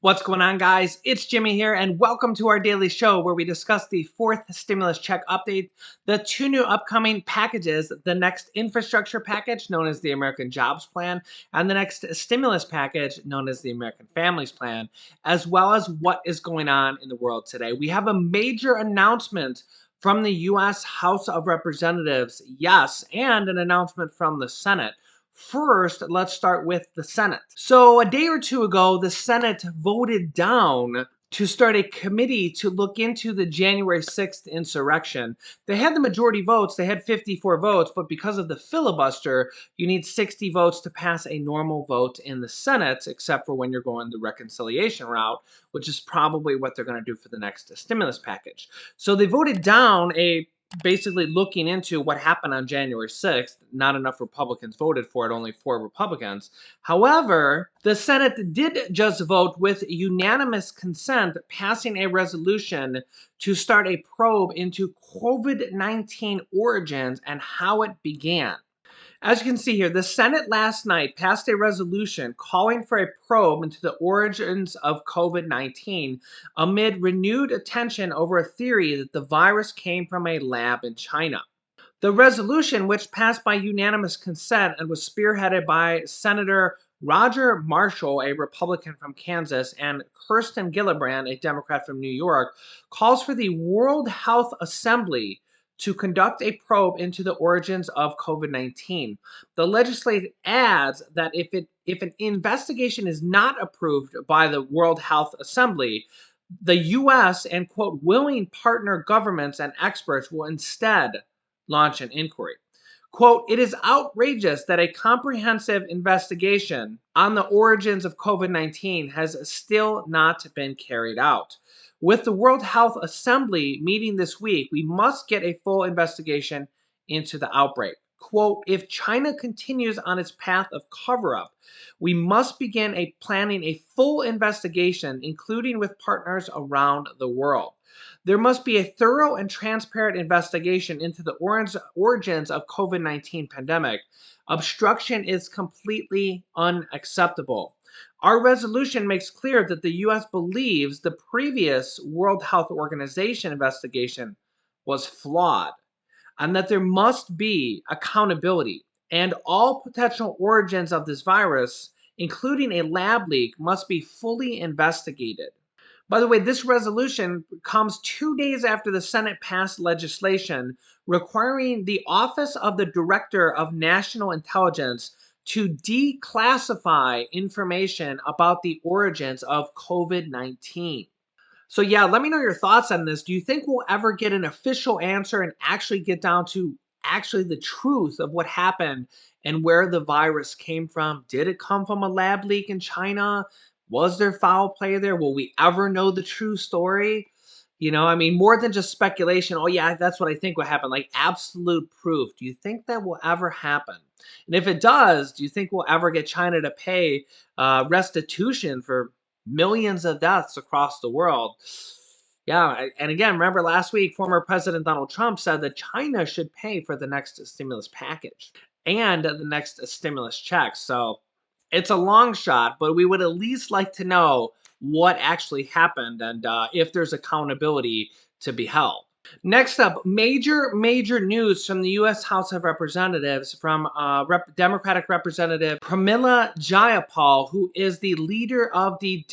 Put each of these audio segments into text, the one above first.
What's going on, guys? It's Jimmy here, and welcome to our daily show where we discuss the fourth stimulus check update, the two new upcoming packages, the next infrastructure package known as the American Jobs Plan, and the next stimulus package known as the American Families Plan, as well as what is going on in the world today. We have a major announcement from the U.S. House of Representatives, yes, and an announcement from the Senate. First, let's start with the Senate. So, a day or two ago, the Senate voted down to start a committee to look into the January 6th insurrection. They had the majority votes, they had 54 votes, but because of the filibuster, you need 60 votes to pass a normal vote in the Senate, except for when you're going the reconciliation route, which is probably what they're going to do for the next stimulus package. So, they voted down basically looking into what happened on January 6th. Not enough Republicans voted for it, only 4 Republicans. However, the Senate did just vote with unanimous consent, passing a resolution to start a probe into COVID-19 origins and how it began. As you can see here, the Senate last night passed a resolution calling for a probe into the origins of COVID-19 amid renewed attention over a theory that the virus came from a lab in China. The resolution, which passed by unanimous consent and was spearheaded by Senator Roger Marshall, a Republican from Kansas, and Kirsten Gillibrand, a Democrat from New York, calls for the World Health Assembly to conduct a probe into the origins of COVID-19. The legislation adds that if an investigation is not approved by the World Health Assembly, the U.S. and, quote, willing partner governments and experts will instead launch an inquiry. Quote, it is outrageous that a comprehensive investigation on the origins of COVID-19 has still not been carried out. With the World Health Assembly meeting this week, we must get a full investigation into the outbreak. Quote, if China continues on its path of cover-up, we must begin planning a full investigation, including with partners around the world. There must be a thorough and transparent investigation into the origins of COVID-19 pandemic. Obstruction is completely unacceptable. Our resolution makes clear that the U.S. believes the previous World Health Organization investigation was flawed and that there must be accountability, and all potential origins of this virus, including a lab leak, must be fully investigated. By the way, this resolution comes 2 days after the Senate passed legislation requiring the Office of the Director of National Intelligence to declassify information about the origins of COVID-19. So yeah, let me know your thoughts on this. Do you think we'll ever get an official answer and actually get down to actually the truth of what happened and where the virus came from? Did it come from a lab leak in China? Was there foul play there? Will we ever know the true story? I mean, more than just speculation. Oh yeah, that's what I think will happen. Like absolute proof. Do you think that will ever happen? And if it does, do you think we'll ever get China to pay restitution for millions of deaths across the world? Yeah, and again, remember last week, former President Donald Trump said that China should pay for the next stimulus package and the next stimulus check. So it's a long shot, but we would at least like to know what actually happened and if there's accountability to be held. Next up, major news from the U.S. House of Representatives from Democratic Representative Pramila Jayapal, who is the leader of the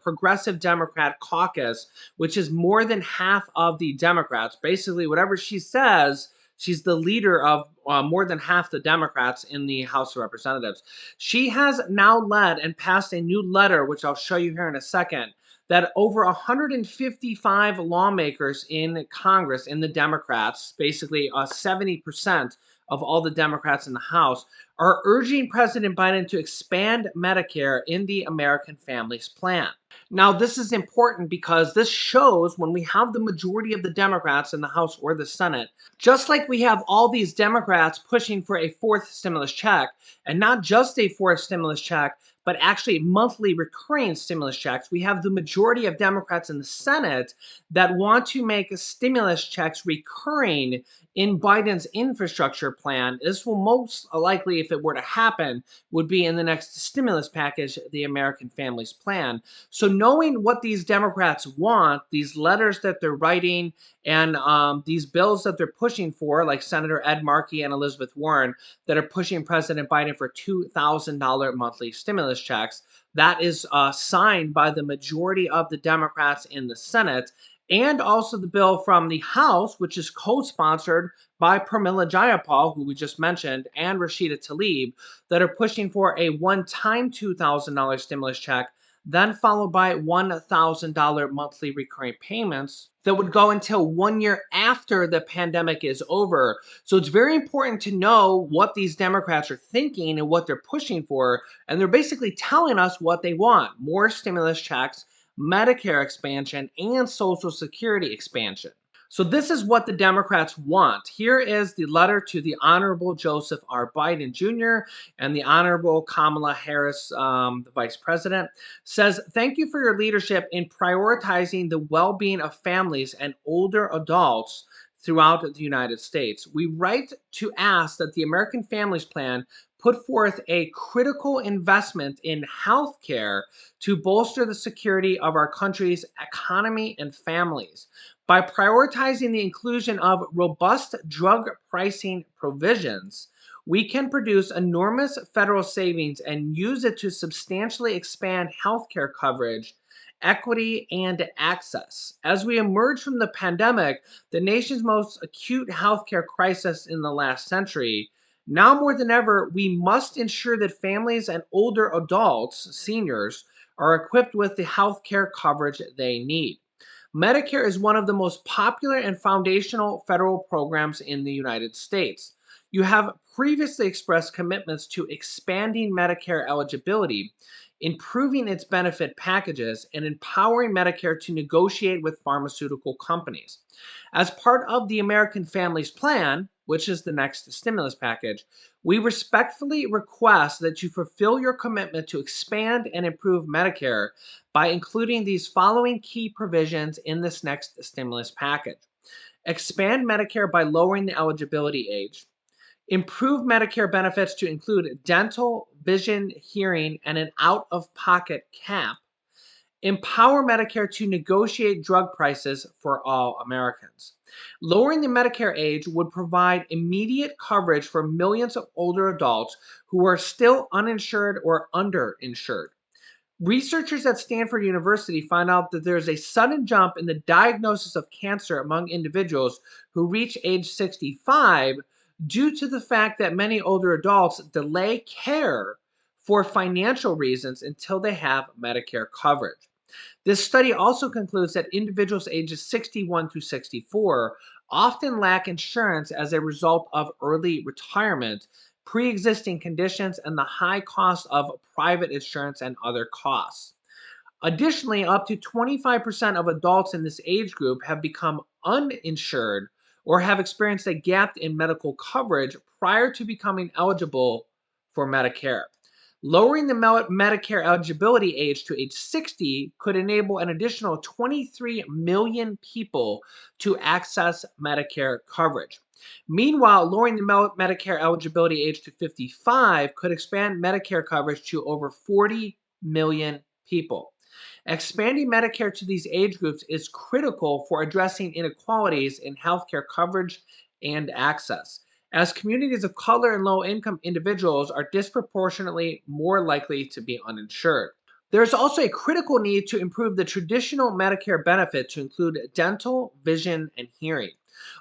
Progressive Democrat Caucus, which is more than half of the Democrats. Basically, whatever she says, she's the leader of more than half the Democrats in the House of Representatives. She has now led and passed a new letter, which I'll show you here in a second, that over 155 lawmakers in Congress, in the Democrats, basically 70% of all the Democrats in the House, are urging President Biden to expand Medicare in the American Families Plan. Now, this is important because this shows when we have the majority of the Democrats in the House or the Senate, just like we have all these Democrats pushing for a fourth stimulus check, and not just a fourth stimulus check, but actually monthly recurring stimulus checks. We have the majority of Democrats in the Senate that want to make stimulus checks recurring in Biden's infrastructure plan. This will most likely, if it were to happen, would be in the next stimulus package, the American Families Plan. So knowing what these Democrats want, these letters that they're writing, and these bills that they're pushing for, like Senator Ed Markey and Elizabeth Warren, that are pushing President Biden for $2,000 monthly stimulus checks, that is signed by the majority of the Democrats in the Senate, and also the bill from the House, which is co-sponsored by Pramila Jayapal, who we just mentioned, and Rashida Tlaib, that are pushing for a one-time $2,000 stimulus check, then followed by $1,000 monthly recurring payments that would go until 1 year after the pandemic is over. So it's very important to know what these Democrats are thinking and what they're pushing for. And they're basically telling us what they want: more stimulus checks, Medicare expansion, and Social Security expansion. So this is what the Democrats want. Here is the letter to the Honorable Joseph R. Biden Jr. and the Honorable Kamala Harris, the Vice President. Says, thank you for your leadership in prioritizing the well-being of families and older adults throughout the United States. We write to ask that the American Families Plan put forth a critical investment in health care to bolster the security of our country's economy and families. By prioritizing the inclusion of robust drug pricing provisions, we can produce enormous federal savings and use it to substantially expand healthcare coverage, equity, and access. As we emerge from the pandemic, the nation's most acute healthcare crisis in the last century, now more than ever, we must ensure that families and older adults, seniors, are equipped with the healthcare coverage they need. Medicare is one of the most popular and foundational federal programs in the United States. You have previously expressed commitments to expanding Medicare eligibility, improving its benefit packages, and empowering Medicare to negotiate with pharmaceutical companies. As part of the American Families Plan, which is the next stimulus package, we respectfully request that you fulfill your commitment to expand and improve Medicare by including these following key provisions in this next stimulus package. Expand Medicare by lowering the eligibility age. Improve Medicare benefits to include dental, vision, hearing, and an out-of-pocket cap. Empower Medicare to negotiate drug prices for all Americans. Lowering the Medicare age would provide immediate coverage for millions of older adults who are still uninsured or underinsured. Researchers at Stanford University found out that there's a sudden jump in the diagnosis of cancer among individuals who reach age 65 due to the fact that many older adults delay care for financial reasons until they have Medicare coverage. This study also concludes that individuals ages 61 through 64 often lack insurance as a result of early retirement, pre-existing conditions, and the high cost of private insurance and other costs. Additionally, up to 25% of adults in this age group have become uninsured or have experienced a gap in medical coverage prior to becoming eligible for Medicare. Lowering the Medicare eligibility age to age 60 could enable an additional 23 million people to access Medicare coverage. Meanwhile, lowering the Medicare eligibility age to 55 could expand Medicare coverage to over 40 million people. Expanding Medicare to these age groups is critical for addressing inequalities in healthcare coverage and access, as communities of color and low-income individuals are disproportionately more likely to be uninsured. There is also a critical need to improve the traditional Medicare benefit to include dental, vision, and hearing.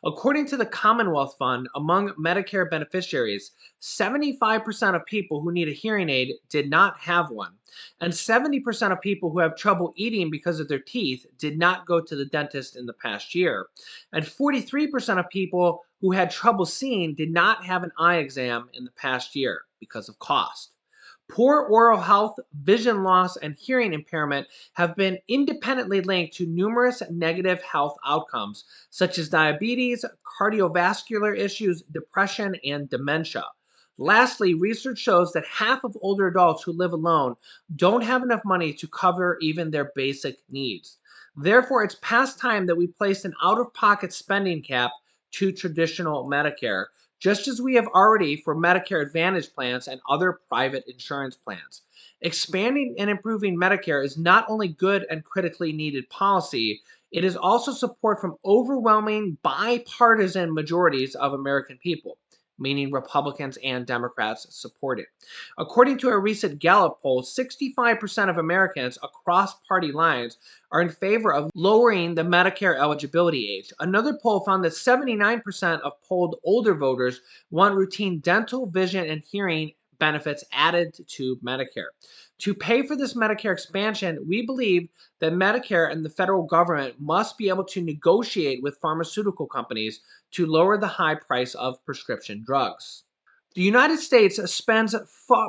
According to the Commonwealth Fund, among Medicare beneficiaries, 75% of people who need a hearing aid did not have one, and 70% of people who have trouble eating because of their teeth did not go to the dentist in the past year, and 43% of people who had trouble seeing did not have an eye exam in the past year because of cost. Poor oral health, vision loss, and hearing impairment have been independently linked to numerous negative health outcomes, such as diabetes, cardiovascular issues, depression, and dementia. Lastly, research shows that half of older adults who live alone don't have enough money to cover even their basic needs. Therefore, it's past time that we place an out of pocket spending cap to traditional Medicare, just as we have already for Medicare Advantage plans and other private insurance plans. Expanding and improving Medicare is not only good and critically needed policy, it is also support from overwhelming bipartisan majorities of American people, meaning Republicans and Democrats support it. According to a recent Gallup poll, 65% of Americans across party lines are in favor of lowering the Medicare eligibility age. Another poll found that 79% of polled older voters want routine dental, vision, and hearing benefits added to Medicare. To pay for this Medicare expansion, we believe that Medicare and the federal government must be able to negotiate with pharmaceutical companies to lower the high price of prescription drugs. The United States spends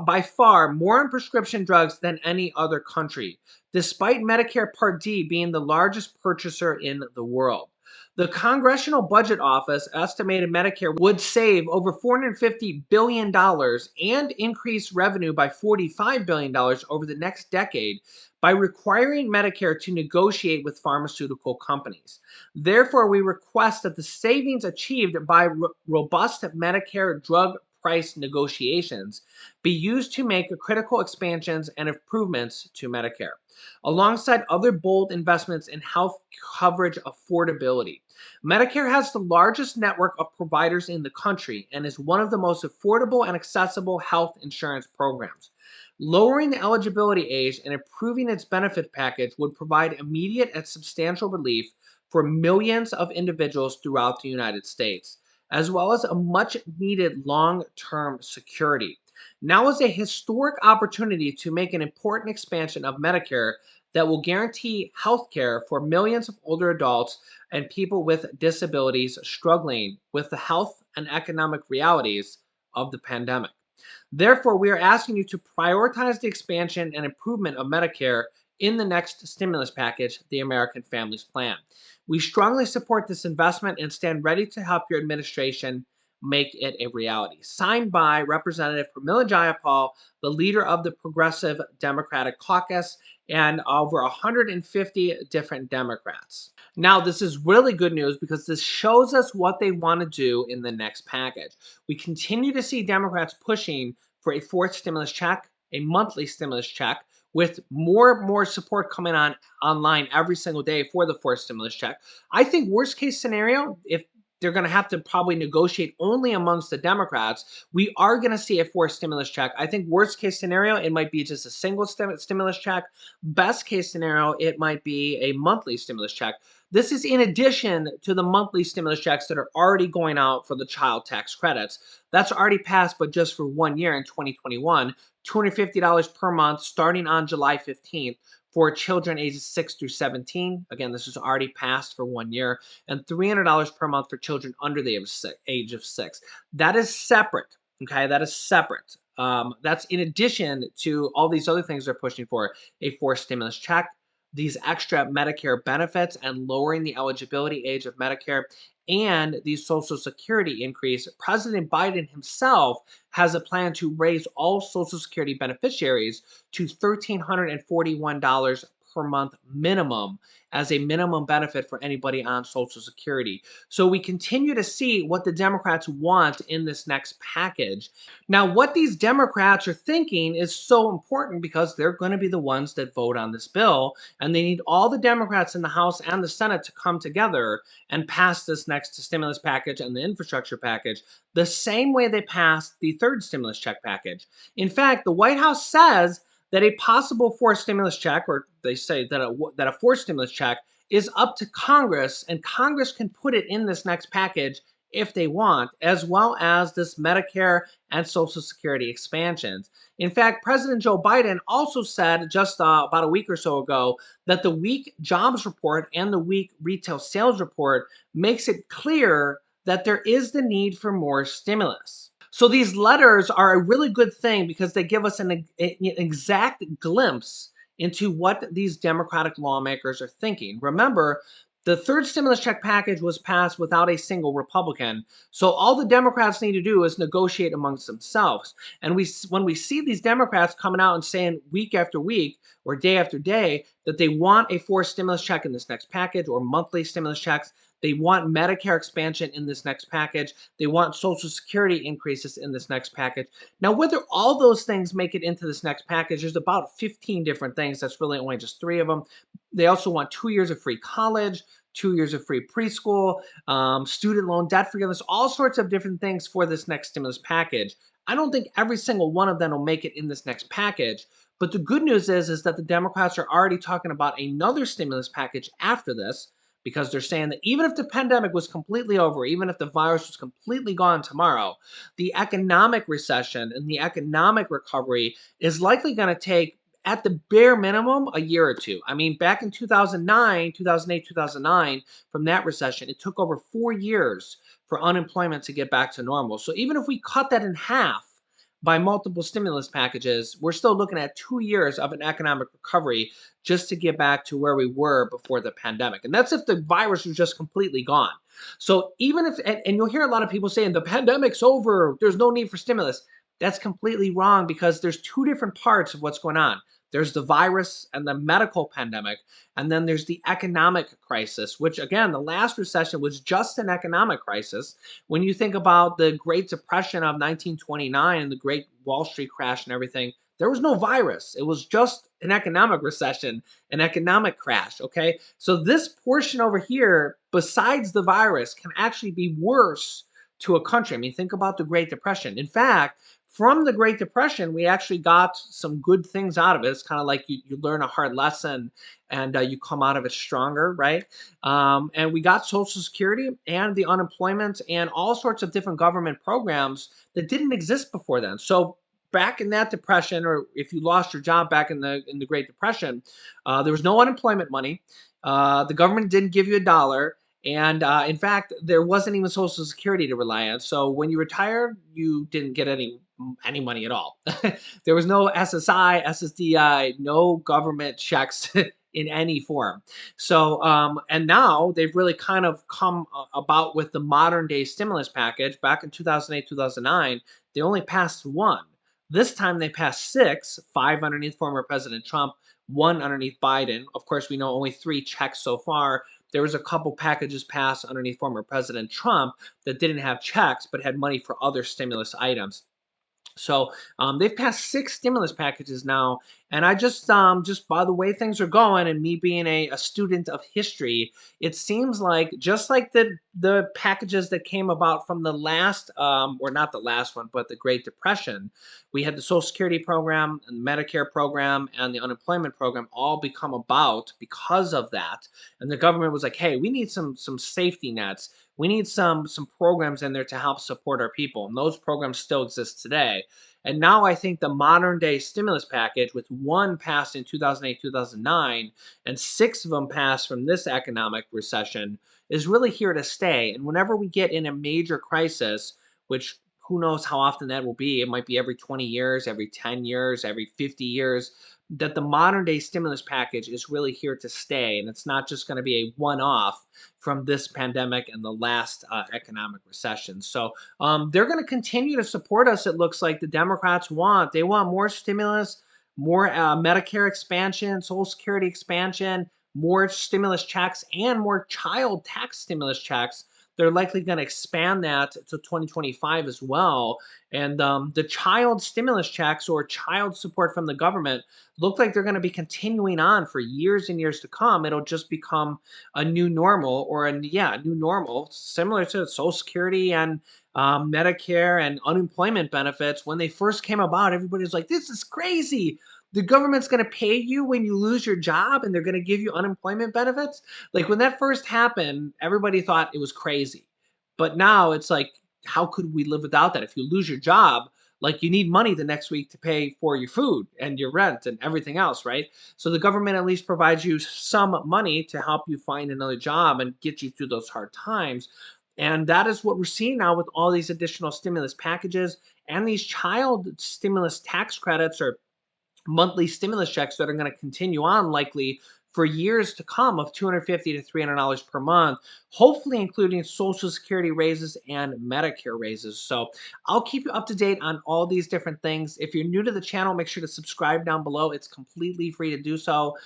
by far more on prescription drugs than any other country, despite Medicare Part D being the largest purchaser in the world. The Congressional Budget Office estimated Medicare would save over $450 billion dollars and increase revenue by $45 billion dollars over the next decade by requiring Medicare to negotiate with pharmaceutical companies. Therefore, we request that the savings achieved by robust Medicare drug price negotiations be used to make critical expansions and improvements to Medicare, alongside other bold investments in health coverage affordability. Medicare has the largest network of providers in the country and is one of the most affordable and accessible health insurance programs. Lowering the eligibility age and improving its benefit package would provide immediate and substantial relief for millions of individuals throughout the United States, as well as a much needed long term security. Now is a historic opportunity to make an important expansion of Medicare that will guarantee health care for millions of older adults and people with disabilities struggling with the health and economic realities of the pandemic. Therefore, we are asking you to prioritize the expansion and improvement of Medicare in the next stimulus package, the American Families Plan. We strongly support this investment and stand ready to help your administration make it a reality. Signed by Representative Pramila Jayapal, the leader of the Progressive Democratic Caucus, and over 150 different Democrats. Now, this is really good news because this shows us what they want to do in the next package. We continue to see Democrats pushing for a fourth stimulus check, a monthly stimulus check, with more and more support coming on online every single day for the fourth stimulus check. I think worst case scenario, if they're going to have to probably negotiate only amongst the Democrats, we are going to see a fourth stimulus check. I think worst case scenario, it might be just a single stimulus check. Best case scenario, it might be a monthly stimulus check. This is in addition to the monthly stimulus checks that are already going out for the child tax credits. That's already passed, but just for 1 year in 2021, $250 per month starting on July 15th for children ages 6 through 17. Again, this is already passed for 1 year, and $300 per month for children under the age of 6. That is separate. Okay, that is separate. That's in addition to all these other things they're pushing for: a forced stimulus check, these extra Medicare benefits, and lowering the eligibility age of Medicare, and the Social Security increase. President Biden himself has a plan to raise all Social Security beneficiaries to $1,341 per month minimum as a minimum benefit for anybody on Social Security. So we continue to see what the Democrats want in this next package. Now, what these Democrats are thinking is so important because they're going to be the ones that vote on this bill, and they need all the Democrats in the House and the Senate to come together and pass this next stimulus package and the infrastructure package the same way they passed the third stimulus check package. In fact, the White House says that a possible fourth stimulus check, or they say that a fourth stimulus check, is up to Congress, and Congress can put it in this next package if they want, as well as this Medicare and Social Security expansions. In fact, President Joe Biden also said just about a week or so ago that the weak jobs report and the weak retail sales report makes it clear that there is the need for more stimulus. So these letters are a really good thing because they give us an exact glimpse into what these Democratic lawmakers are thinking. Remember, The third stimulus check package was passed without a single Republican. So all the Democrats need to do is negotiate amongst themselves. And when we see these Democrats coming out and saying week after week or day after day that they want a fourth stimulus check in this next package or monthly stimulus checks, they want Medicare expansion in this next package, they want Social Security increases in this next package. Now, whether all those things make it into this next package, there's about 15 different things. That's really only just three of them. They also want 2 years of free college, 2 years of free preschool, student loan debt forgiveness, all sorts of different things for this next stimulus package. I don't think every single one of them will make it in this next package. But the good news is that the Democrats are already talking about another stimulus package after this because they're saying that even if the pandemic was completely over, even if the virus was completely gone tomorrow, the economic recession and the economic recovery is likely going to take at the bare minimum a year or two. I mean, back in 2009, 2008, 2009, from that recession, it took over 4 years for unemployment to get back to normal. So even if we cut that in half by multiple stimulus packages, we're still looking at 2 years of an economic recovery just to get back to where we were before the pandemic. And that's if the virus was just completely gone. So even if, and you'll hear a lot of people saying the pandemic's over, there's no need for stimulus. That's completely wrong because there's two different parts of what's going on. There's the virus and the medical pandemic, and then there's the economic crisis, which again, the last recession was just an economic crisis. When you think about the Great Depression of 1929 and the Great Wall Street crash and everything, there was no virus. It was just an economic recession, an economic crash. Okay. So this portion over here, besides the virus, can actually be worse to a country. I mean, think about the Great Depression. In fact, from the Great Depression, we actually got some good things out of it. It's kind of like you learn a hard lesson and you come out of it stronger, right? And we got Social Security and the unemployment and all sorts of different government programs that didn't exist before then. So back in that depression, or if you lost your job back in the Great Depression, there was no unemployment money. The government didn't give you a dollar. And in fact, there wasn't even Social Security to rely on. So when you retired, you didn't get any money at all. There was no SSI, SSDI, no government checks in any form. So, and now they've really kind of come about with the modern day stimulus package. Back in 2008, 2009, they only passed one. This time they passed six, five underneath former President Trump, one underneath Biden. Of course, we know only three checks so far. There was a couple packages passed underneath former President Trump that didn't have checks but had money for other stimulus items. So they've passed six stimulus packages now, and I just by the way things are going, and me being a student of history, it seems like just like the packages that came about from the last, or not the last one, but the Great Depression, we had the Social Security program and the Medicare program and the unemployment program all become about because of that, and the government was like, hey, we need some safety nets. We need some programs in there to help support our people, and those programs still exist today. And now I think the modern day stimulus package, with one passed in 2008, 2009, and six of them passed from this economic recession, is really here to stay. And whenever we get in a major crisis, which who knows how often that will be, it might be every 20 years, every 10 years, every 50 years, that the modern day stimulus package is really here to stay. And it's not just going to be a one off from this pandemic and the last economic recession. So they're going to continue to support us. It looks like the Democrats want. They want more stimulus, more Medicare expansion, Social Security expansion, more stimulus checks, and more child tax stimulus checks. They're likely going to expand that to 2025 as well. And the child stimulus checks or child support from the government look like they're going to be continuing on for years and years to come. It'll just become a new normal, or a new normal, similar to Social Security and Medicare and unemployment benefits. When they first came about, everybody was like, "This is crazy. The government's going to pay you when you lose your job, and they're going to give you unemployment benefits." Like when that first happened, everybody thought it was crazy. But now it's like, how could we live without that? If you lose your job, like you need money the next week to pay for your food and your rent and everything else, right? So the government at least provides you some money to help you find another job and get you through those hard times. And that is what we're seeing now with all these additional stimulus packages and these child stimulus tax credits or monthly stimulus checks that are going to continue on likely for years to come of $250 to $300 per month, hopefully including Social Security raises and Medicare raises. So I'll keep you up to date on all these different things. If you're new to the channel, make sure to subscribe down below. It's completely free to do so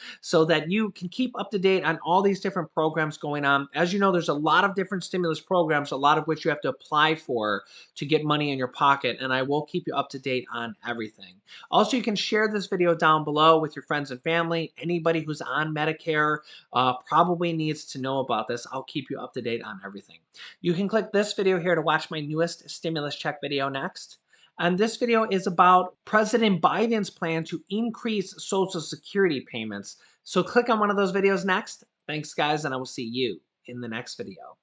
that you can keep up to date on all these different programs going on. As you know, there's a lot of different stimulus programs, a lot of which you have to apply for to get money in your pocket, and I will keep you up to date on everything. Also, you can share this video down below with your friends and family. Anybody who's on Medicare probably needs to know about this. I'll keep you up to date on everything. You can click this video here to watch my newest stimulus check video next. And this video is about President Biden's plan to increase Social Security payments. So click on one of those videos next. Thanks, guys, and I will see you in the next video.